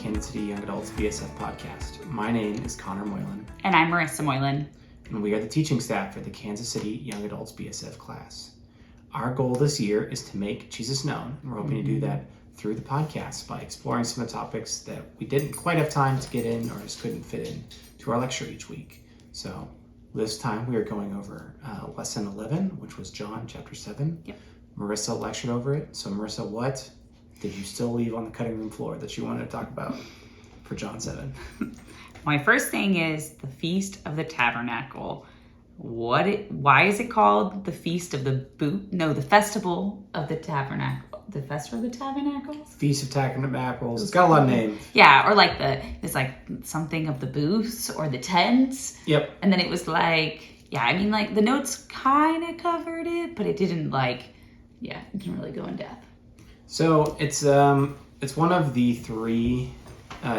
Kansas City Young Adults BSF podcast. My name is Connor Moylan. And I'm Marissa Moylan. And we are the teaching staff for the Kansas City Young Adults BSF class. Our goal this year is to make Jesus known, and we're hoping to do that through the podcast by exploring some of the topics that we didn't quite have time to get in or just couldn't fit in to our lecture each week. So this time we are going over lesson 11, which was John chapter 7. Yep. Marissa lectured over it. So Marissa, what did you still leave on the cutting room floor that you wanted to talk about for John 7? My first thing is the Feast of the Tabernacle. Why is it called the Feast of the the Festival of the Tabernacle? The Festival of the Tabernacles? Feast of Tabernacles. It's got a lot of names. Yeah, or it's like something of the booths or the tents. Yep. And then it was the notes kind of covered it, but it didn't it didn't really go in depth. So it's one of the three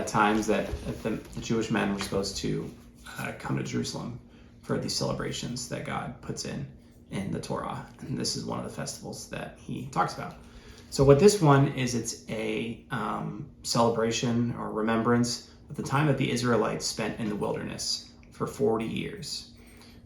times that the Jewish men were supposed to come to Jerusalem for these celebrations that God puts in the Torah. And this is one of the festivals that he talks about. So what this one is, it's a celebration or remembrance of the time that the Israelites spent in the wilderness for 40 years.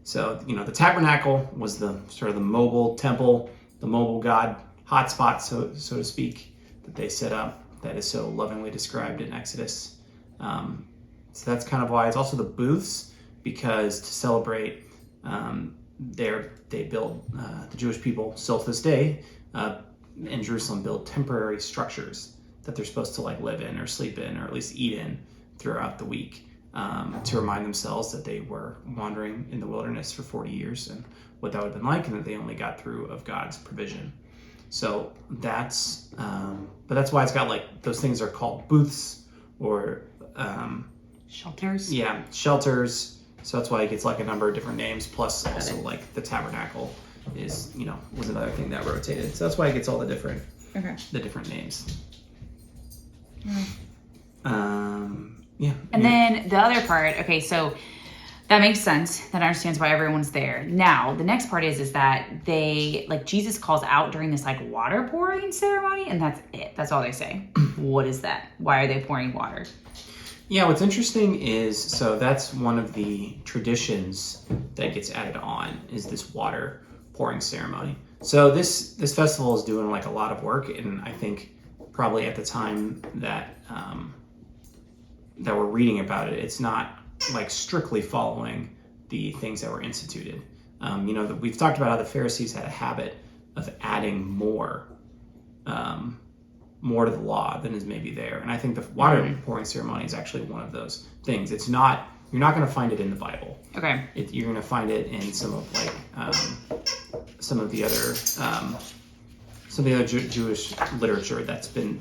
So, the tabernacle was the sort of the mobile temple, the mobile God hotspot, so to speak, that they set up, that is so lovingly described in Exodus. So that's kind of why. It's also the booths, because to celebrate, they build, the Jewish people still to this day in Jerusalem build temporary structures that they're supposed to live in or sleep in or at least eat in throughout the week, to remind themselves that they were wandering in the wilderness for 40 years and what that would have been like, and that they only got through of God's provision. So that's why it's got those things are called booths or shelters. Yeah, shelters. So that's why it gets a number of different names. Plus also the tabernacle is was another thing that rotated. So that's why it gets all the different names. Yeah. And then the other part. Okay, so. That makes sense. That understands why everyone's there. Now, the next part is that they, Jesus calls out during this, water pouring ceremony, and that's it. That's all they say. What is that? Why are they pouring water? Yeah, what's interesting is, so that's one of the traditions that gets added on, is this water pouring ceremony. So this festival is doing, a lot of work, and I think probably at the time that that we're reading about it, it's not strictly following the things that were instituted. We've talked about how the Pharisees had a habit of adding more to the law than is maybe there. And I think the water pouring ceremony is actually one of those things. You're not going to find it in the Bible. Okay. You're going to find it in some of the other Jewish literature that's been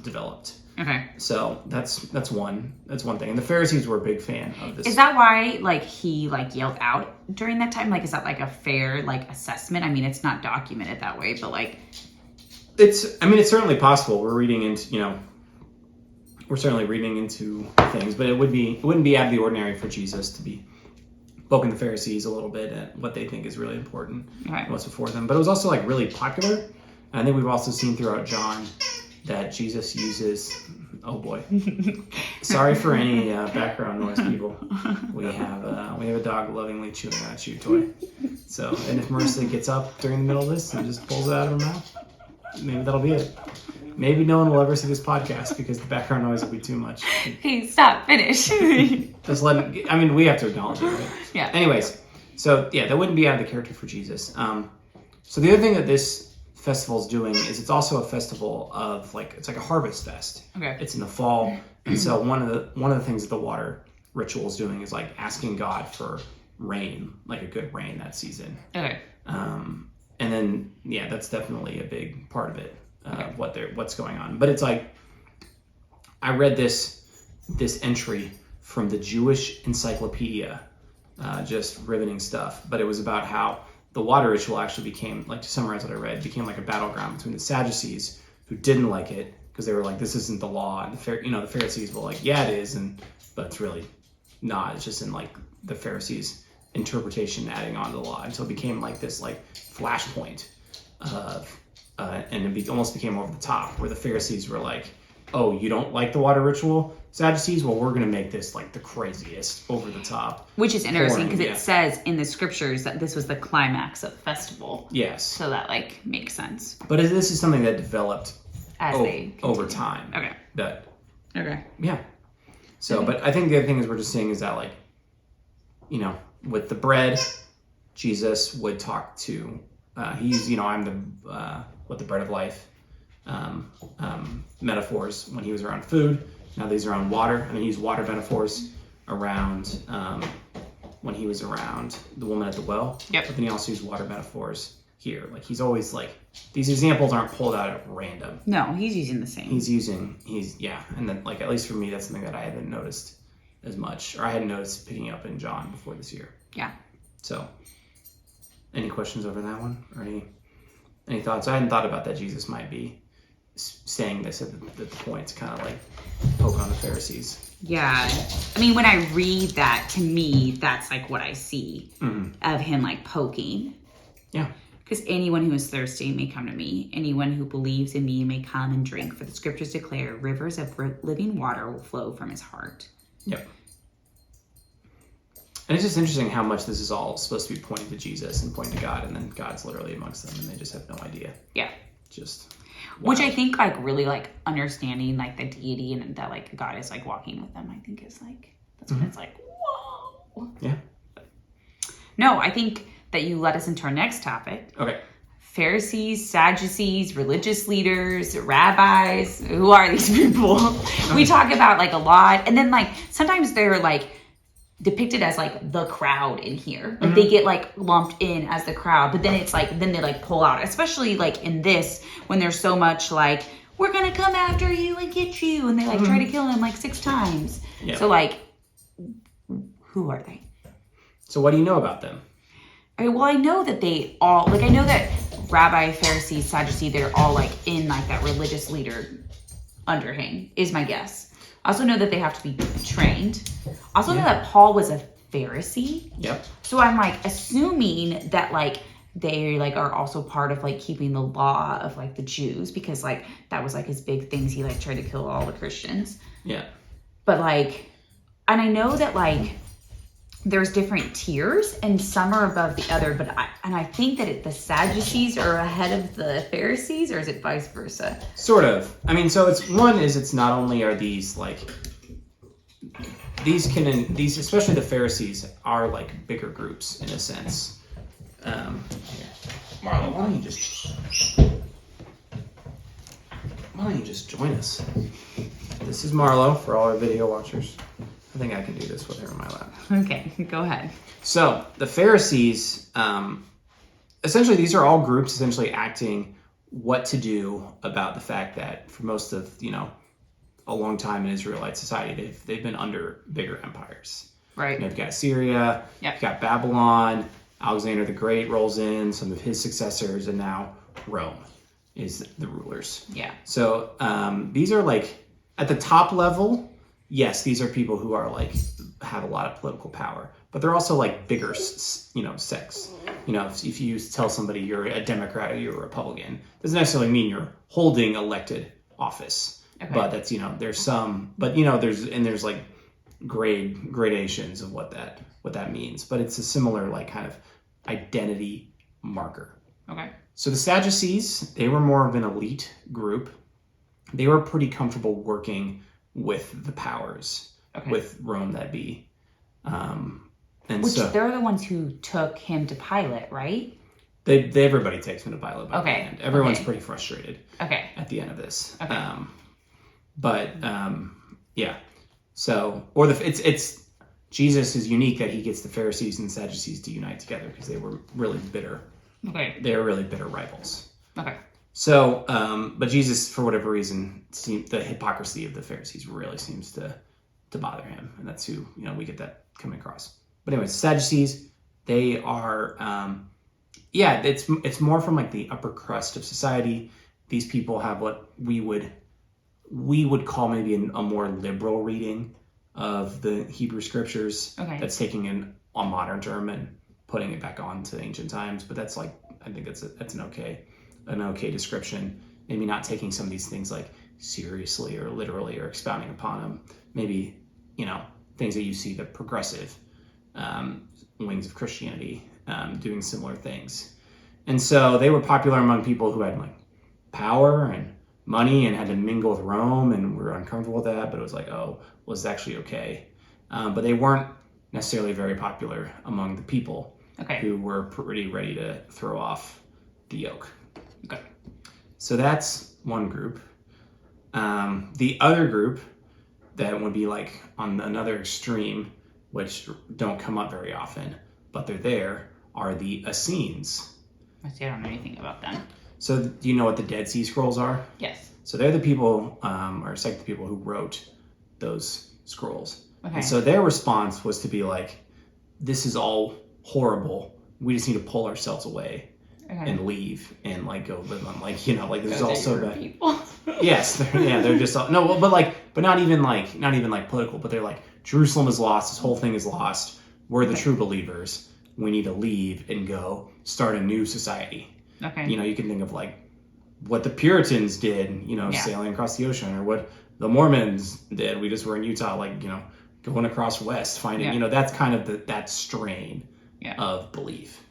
developed. Okay. So that's one thing. And the Pharisees were a big fan of this. Is that why he yelled out during that time? Is that a fair assessment? I mean, it's not documented that way, but it's certainly possible. We're reading into we're certainly reading into things, but it wouldn't be out of the ordinary for Jesus to be poking the Pharisees a little bit at what they think is really important, what's before them. But it was also really popular. And I think we've also seen throughout John that Jesus uses, oh boy, sorry for any background noise, people. We have a dog lovingly chewing on a chew toy. So, and if Marissa gets up during the middle of this and just pulls it out of her mouth, maybe that'll be it. Maybe no one will ever see this podcast because the background noise will be too much. Hey, stop, finish. Just we have to acknowledge it, right? Yeah. Anyways, so yeah, that wouldn't be out of the character for Jesus. So the other thing that this festival is doing is it's also a festival of it's like a harvest fest. Okay. It's in the fall, and so one of the things that the water ritual is doing is asking God for rain, a good rain that season. Okay. And then that's definitely a big part of it, what's going on. But it's I read this entry from the Jewish Encyclopedia, just riveting stuff. But it was about how the water ritual actually became, to summarize what I read, became a battleground between the Sadducees, who didn't like it because they were this isn't the law, and the Pharisees were yeah, it is, but it's really not. It's just in the Pharisees' interpretation adding on to the law, until it became this flashpoint of, and it almost became over the top, where the Pharisees were oh, you don't like the water ritual, Sadducees? Well, we're going to make this like the craziest, over the top. Which is interesting because boring, it says in the scriptures that this was the climax of the festival. Yes. So that like makes sense. But this is something that developed As they over time. Okay. That, Okay. yeah. So, but I think the other thing is we're just seeing is that, like, you know, with the bread, Jesus would talk to, he's, you know, I'm the bread of life, metaphors when he was around food. Now these are around water. I mean, he used water metaphors around, when he was around the woman at the well. Yep. But then he also used water metaphors here. Like, he's always like, these examples aren't pulled out at random. No, he's using the same. Yeah. And then, like, at least for me, that's something that I hadn't noticed as much, or I hadn't noticed picking up in John before this year. Yeah. So, any questions over that one, or any thoughts? I hadn't thought about that Jesus might be saying this at the point to kind of like poke on the Pharisees. Yeah. I mean, when I read that, to me, that's like what I see of him like poking. Yeah. Because anyone who is thirsty may come to me. Anyone who believes in me may come and drink. For the scriptures declare rivers of living water will flow from his heart. Yep. And it's just interesting how much this is all supposed to be pointing to Jesus and pointing to God, and then God's literally amongst them, and they just have no idea. Yeah. Just wild. Which I think, like, really, like, understanding, like, the deity and that, like, God is, like, walking with them, I think is, like, that's when it's like, whoa. Yeah. No, I think that you led us into our next topic. Okay. Pharisees, Sadducees, religious leaders, rabbis. Who are these people? We talk about, like, a lot. And then, like, sometimes they're, like, depicted as, like, the crowd in here. Like, they get, like, lumped in as the crowd. But then it's, like, then they, like, pull out. Especially, like, in this, when there's so much, like, we're going to come after you and get you. And they, like, try to kill him, like, 6 times. Yeah. So, like, who are they? So what do you know about them? Well, I know that they all, like, I know that Rabbi, Pharisee, Sadducee, they're all, like, in, like, that religious leader underhang, is my guess. I also know that they have to be trained. I also know that Paul was a Pharisee. Yep. So I'm, like, assuming that, like, they, like, are also part of, like, keeping the law of, like, the Jews, because, like, that was, like, his big things. He, like, tried to kill all the Christians. Yeah. But, like, and I know that, like, there's different tiers and some are above the other, but I think that the Sadducees are ahead of the Pharisees, or is it vice versa? Sort of. I mean, so it's not only are these like these especially the Pharisees are like bigger groups in a sense. Here. Marlo, why don't you just join us? This is Marlo for all our video watchers. I think I can do this with her in my lap. Okay, go ahead. So the Pharisees, essentially, these are all groups essentially acting what to do about the fact that for most of, a long time in Israelite society, they've been under bigger empires. Right. You've got Syria, you've got Babylon, Alexander the Great rolls in, some of his successors, and now Rome is the rulers. Yeah. So these are like, at the top level, yes, these are people who are like, have a lot of political power, but they're also like bigger, sects. If you tell somebody you're a Democrat or you're a Republican, doesn't necessarily mean you're holding elected office. Okay. But that's, there's some, but there's like gradations of what that means, but it's a similar like kind of identity marker. Okay. So the Sadducees, they were more of an elite group. They were pretty comfortable working with the powers, with Rome that be. They're the ones who took him to Pilate, right? Everybody takes him to Pilate by the end. Everyone's pretty frustrated at the end of this. Okay. Yeah. So, it's Jesus is unique that he gets the Pharisees and the Sadducees to unite together because they were really bitter. Okay. They were really bitter rivals. Okay. So, but Jesus, for whatever reason, the hypocrisy of the Pharisees really seems to bother him, and that's who we get that coming across. But anyways, Sadducees, they are, it's more from like the upper crust of society. These people have what we would call maybe a more liberal reading of the Hebrew scriptures. Okay. That's taking a modern term and putting it back on to ancient times. But that's like, I think that's an okay description. Maybe not taking some of these things like seriously or literally or expounding upon them. Maybe, things that you see the progressive wings of Christianity doing similar things. And so they were popular among people who had like power and money and had to mingle with Rome and were uncomfortable with that, but it was like, oh, well, it's actually okay. But they weren't necessarily very popular among the people who were pretty ready to throw off the yoke. Okay. So that's one group. The other group that would be like on another extreme, which don't come up very often, but they're there, are the Essenes. I don't know anything about them. So do you know what the Dead Sea Scrolls are? Yes. So they're the people, or it's like the people who wrote those scrolls. Okay. And so their response was to be like, this is all horrible. We just need to pull ourselves away and leave and like go live on like, this is all so bad. People. Yes. They're just, but not even like political, but they're like, Jerusalem is lost. This whole thing is lost. We're the true believers. We need to leave and go start a new society. Okay. You can think of like what the Puritans did, sailing across the ocean, or what the Mormons did. We just were in Utah, like, going across west, finding, that's kind of that strain of belief.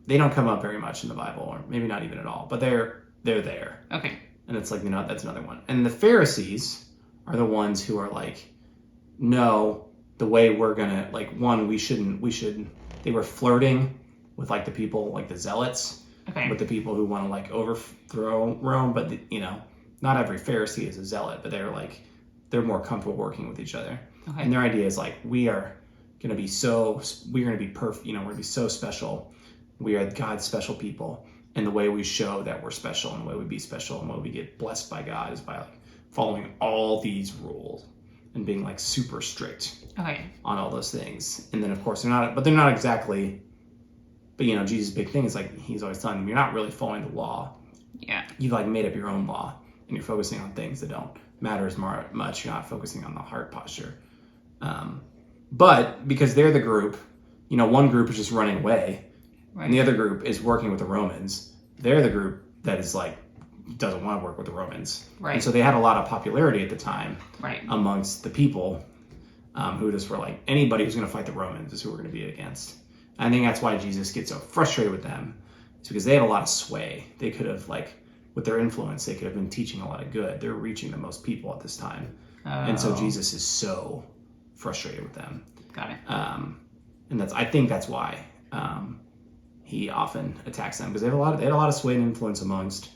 They don't come up very much in the Bible, or maybe not even at all, but they're there. Okay. And it's like, that's another one. And the Pharisees are the ones who are like, no, the way we're gonna, like, one, we should, they were flirting with like the people, like the zealots, with the people who want to like overthrow Rome, but not every Pharisee is a zealot, but they're more comfortable working with each other. Okay. And their idea is like, we're going to be perfect, we're going to be so special. We are God's special people. And the way we show that we're special and the way we be special and the way we get blessed by God is by like following all these rules and being like super strict on all those things. And then of course they're not exactly, but Jesus' big thing is like, he's always telling them, you're not really following the law. Yeah. You've like made up your own law and you're focusing on things that don't matter as much. You're not focusing on the heart posture. But because they're the group, one group is just running away and the other group is working with the Romans. They're the group that is like, doesn't want to work with the Romans. Right. And so they had a lot of popularity at the time amongst the people who just were like, anybody who's going to fight the Romans is who we're going to be against. I think that's why Jesus gets so frustrated with them. It's because they had a lot of sway. They could have, like, with their influence, they could have been teaching a lot of good. They're reaching the most people at this time. And so Jesus is so frustrated with them. Got it. And I think that's why he often attacks them, because they had a lot of sway and influence amongst,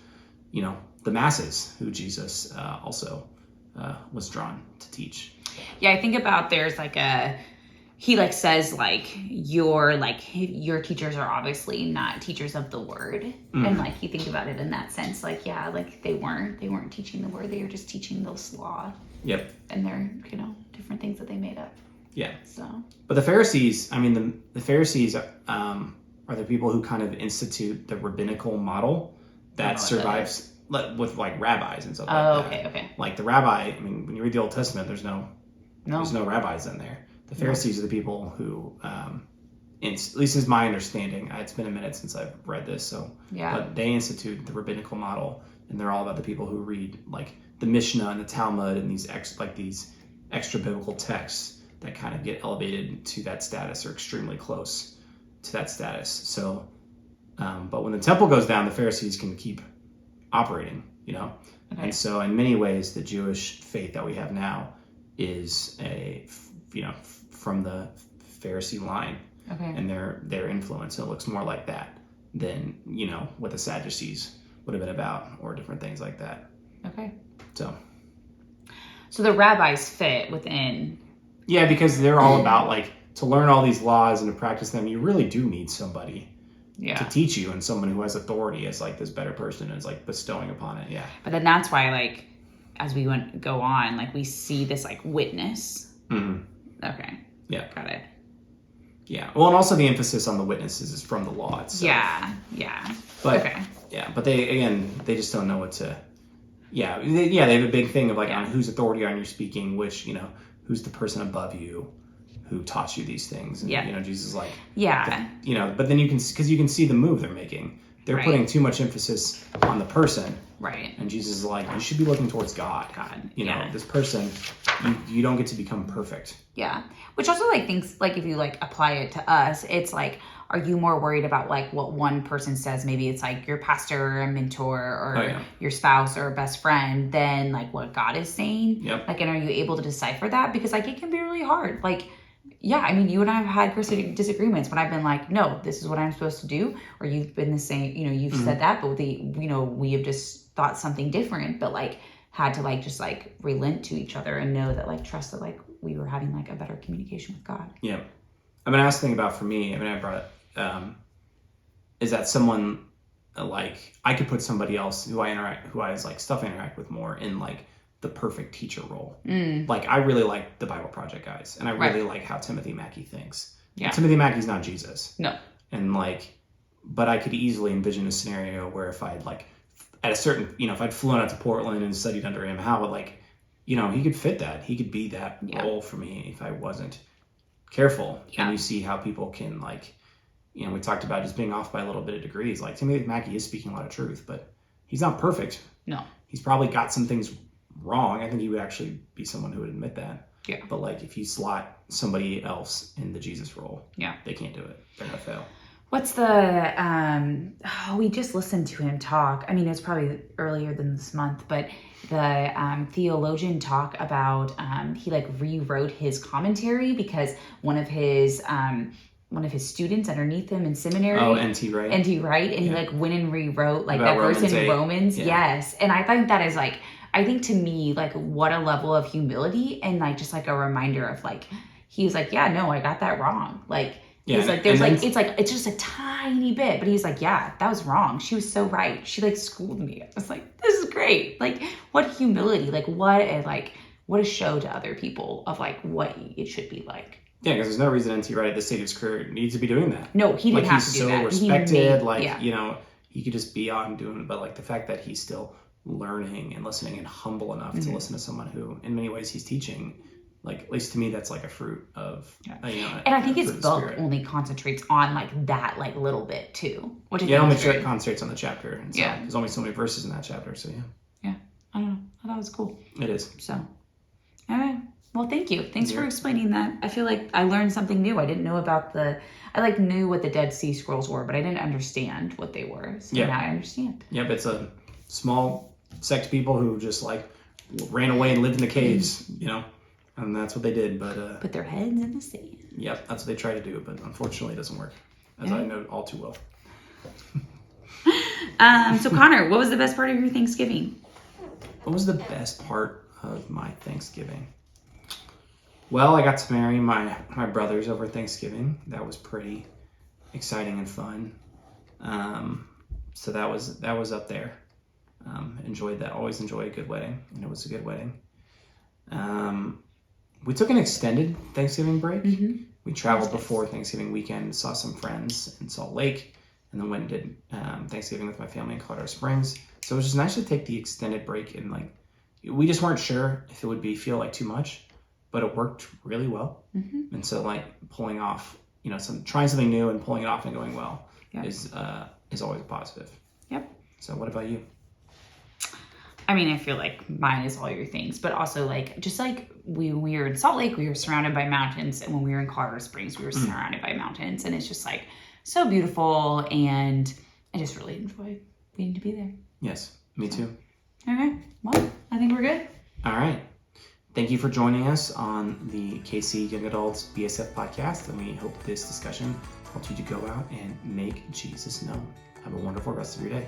the masses who Jesus also was drawn to teach. Yeah, I think about there's like he like says like your teachers are obviously not teachers of the word. And like you think about it in that sense, like they weren't teaching the word, they were just teaching this law. Yep. And they're different things that they made up. Yeah. So but the Pharisees, the Pharisees are the people who kind of institute the rabbinical model that survives with like rabbis and stuff like that. Okay. Like the rabbi, when you read the Old Testament, there's no rabbis in there. The Pharisees are the people who, at least is my understanding. It's been a minute since I've read this, but they institute the rabbinical model, and they're all about the people who read like the Mishnah and the Talmud and these extra biblical texts that kind of get elevated to that status or extremely close to that status. So, but when the temple goes down, the Pharisees can keep operating, and so in many ways, the Jewish faith that we have now is from the Pharisee line and their influence. It looks more like that than what the Sadducees would have been about, or different things like that. Okay. So the rabbis fit within. Yeah, because they're all about like to learn all these laws and to practice them. You really do need somebody to teach you, and someone who has authority as like this better person is like bestowing upon it. Yeah. But then that's why like as we go on, like we see this like witness. Mm-hmm. Okay. Yeah. Got it. Yeah. Well, and also the emphasis on the witnesses is from the law itself. Yeah. Yeah. But but they just don't know what to. Yeah. They have a big thing of like on whose authority are you speaking, which who's the person above you who taught you these things. And, Jesus is like. Yeah. But then you can see the move they're making. They're putting too much emphasis on the person. Right. And Jesus is like, you should be looking towards God. You know, this person, you don't get to become perfect. Yeah. Which also like thinks like if you like apply it to us, it's like, are you more worried about like what one person says? Maybe it's like your pastor or a mentor or your spouse or a best friend than like what God is saying. Yep. Like, and are you able to decipher that? Because like it can be really hard. Like, yeah, I mean, you and I have had disagreements when I've been like, no, this is what I'm supposed to do. Or you've been the same, you know, you've said that, but we have just thought something different, but like had to like just like relent to each other and know that like trust that like we were having like a better communication with God. Yeah. I mean, I was thinking about for me, I mean, I brought is that someone like I could put somebody else who I interact with more in like the perfect teacher role. Like I really like the Bible Project guys, and I really like how Timothy Mackey thinks. Yeah. And Timothy Mackey's not Jesus. No. And like, but I could easily envision a scenario where if I'd like at a certain, you know, if I'd flown out to Portland and studied under him, how would like, you know, he could fit that. He could be that role for me if I wasn't careful. And you see how people can like, you know, we talked about just being off by a little bit of degrees. Like Timothy Mackey is speaking a lot of truth, but he's not perfect. No. He's probably got some things wrong. I think he would actually be someone who would admit that. Yeah. But like if you slot somebody else in the Jesus role, they can't do it. They're gonna fail. What's the we just listened to him talk. I mean, it's probably earlier than this month, but the theologian talk about he like rewrote his commentary because one of his students underneath him in seminary. Oh, N.T. Wright. N.T. Wright, and he like went and rewrote like about that verse in Romans. Yes, and I think that is like, I think to me like what a level of humility and like just like a reminder of like he was like, yeah, no, I got that wrong. Like he's like, there's like it's just a tiny bit, but he's like, yeah, that was wrong. She was so right. She like schooled me. I was like, this is great. Like what humility, like what a show to other people of like what it should be like. Yeah, because there's no reason N.T. Wright at this stage of his career needs to be doing that. No, he didn't have to do that. He's so respected. You know, he could just be on doing it. But like the fact that he's still learning and listening and humble enough to listen to someone who, in many ways, he's teaching. Like at least to me, that's like a fruit of. You know, and I think his book only concentrates on like that like little bit too. Which it only concentrates on the chapter. And so there's only so many verses in that chapter. So yeah, I don't know. I thought it was cool. It is. So, all right. Well, thank you. Thanks for explaining that. I feel like I learned something new. I didn't know about I like knew what the Dead Sea Scrolls were, but I didn't understand what they were. So now I understand. Yep, it's a small sect of people who just like ran away and lived in the caves, you know, and that's what they did. But put their heads in the sand. Yep, that's what they try to do, but unfortunately it doesn't work, as I know all too well. So Connor, what was the best part of your Thanksgiving? What was the best part of my Thanksgiving? Well, I got to marry my brothers over Thanksgiving. That was pretty exciting and fun. So that was up there. Enjoyed that. Always enjoy a good wedding, and it was a good wedding. We took an extended Thanksgiving break. Mm-hmm. We traveled before Thanksgiving weekend, saw some friends in Salt Lake, and then went and did Thanksgiving with my family in Colorado Springs. So it was just nice to take the extended break, and like we just weren't sure if it would feel like too much. But it worked really well. Mm-hmm. And so like pulling off, you know, trying something new and pulling it off and going well is always a positive. Yep. So what about you? I mean, I feel like mine is all your things, but also like, just like when we were in Salt Lake, we were surrounded by mountains. And when we were in Colorado Springs, we were surrounded by mountains. And it's just like so beautiful. And I just really enjoy being to be there. Yes, me too. Okay. Well, I think we're good. All right. Thank you for joining us on the KC Young Adults BSF podcast, and we hope this discussion helps you to go out and make Jesus known. Have a wonderful rest of your day.